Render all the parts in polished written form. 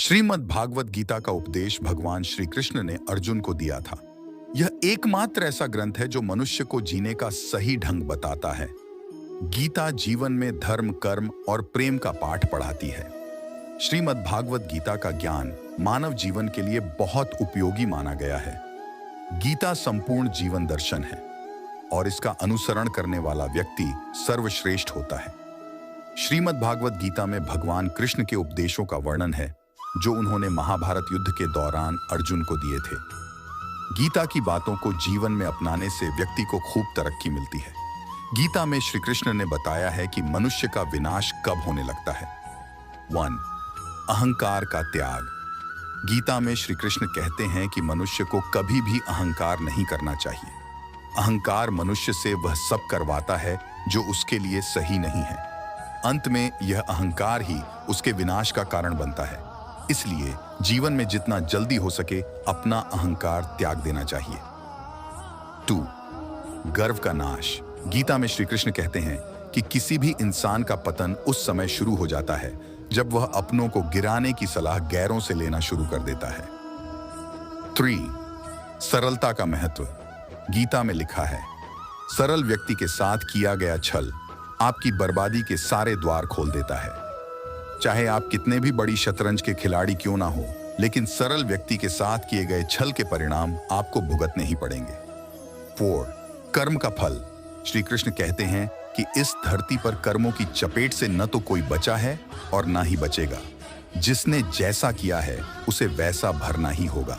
श्रीमद् भागवत गीता का उपदेश भगवान श्री कृष्ण ने अर्जुन को दिया था। यह एकमात्र ऐसा ग्रंथ है जो मनुष्य को जीने का सही ढंग बताता है। गीता जीवन में धर्म, कर्म और प्रेम का पाठ पढ़ाती है। श्रीमद् भागवत गीता का ज्ञान मानव जीवन के लिए बहुत उपयोगी माना गया है। गीता संपूर्ण जीवन दर्शन है और इसका अनुसरण करने वाला व्यक्ति सर्वश्रेष्ठ होता है। श्रीमद् भागवत गीता में भगवान कृष्ण के उपदेशों का वर्णन है जो उन्होंने महाभारत युद्ध के दौरान अर्जुन को दिए थे। गीता की बातों को जीवन में अपनाने से व्यक्ति को खूब तरक्की मिलती है। गीता में श्री कृष्ण ने बताया है कि मनुष्य का विनाश कब होने लगता है। 1. अहंकार का त्याग। गीता में श्री कृष्ण कहते हैं कि मनुष्य को कभी भी अहंकार नहीं करना चाहिए। अहंकार मनुष्य से वह सब करवाता है जो उसके लिए सही नहीं है। अंत में यह अहंकार ही उसके विनाश का कारण बनता है। इसलिए जीवन में जितना जल्दी हो सके अपना अहंकार त्याग देना चाहिए। 2. गर्व का नाश। गीता में श्री कृष्ण कहते हैं कि किसी भी इंसान का पतन उस समय शुरू हो जाता है जब वह अपनों को गिराने की सलाह गैरों से लेना शुरू कर देता है। 3. सरलता का महत्व। गीता में लिखा है, सरल व्यक्ति के साथ किया गया छल आपकी बर्बादी के सारे द्वार खोल देता है। चाहे आप कितने भी बड़ी शतरंज के खिलाड़ी क्यों ना हो, लेकिन सरल व्यक्ति के साथ किए गए छल के परिणाम आपको भुगतने ही पड़ेंगे। 4. कर्म का फल। श्री कृष्ण कहते हैं कि इस धरती पर कर्मों की चपेट से न तो कोई बचा है और ना ही बचेगा। जिसने जैसा किया है उसे वैसा भरना ही होगा।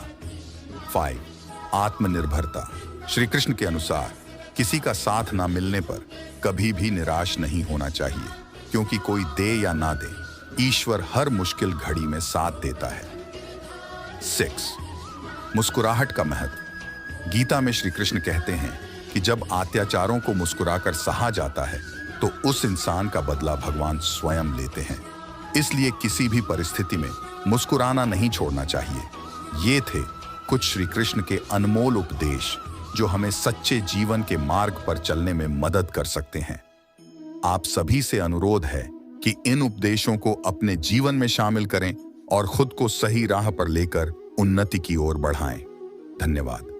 5. आत्मनिर्भरता। श्री कृष्ण के अनुसार किसी का साथ ना मिलने पर कभी भी निराश नहीं होना चाहिए, क्योंकि कोई दे या ना दे, ईश्वर हर मुश्किल घड़ी में साथ देता है। 6. मुस्कुराहट का महत्व। गीता में श्री कृष्ण कहते हैं कि जब अत्याचारों को मुस्कुराकर सहा जाता है तो उस इंसान का बदला भगवान स्वयं लेते हैं। इसलिए किसी भी परिस्थिति में मुस्कुराना नहीं छोड़ना चाहिए। ये थे कुछ श्री कृष्ण के अनमोल उपदेश जो हमें सच्चे जीवन के मार्ग पर चलने में मदद कर सकते हैं। आप सभी से अनुरोध है कि इन उपदेशों को अपने जीवन में शामिल करें और खुद को सही राह पर लेकर उन्नति की ओर बढ़ाएं। धन्यवाद।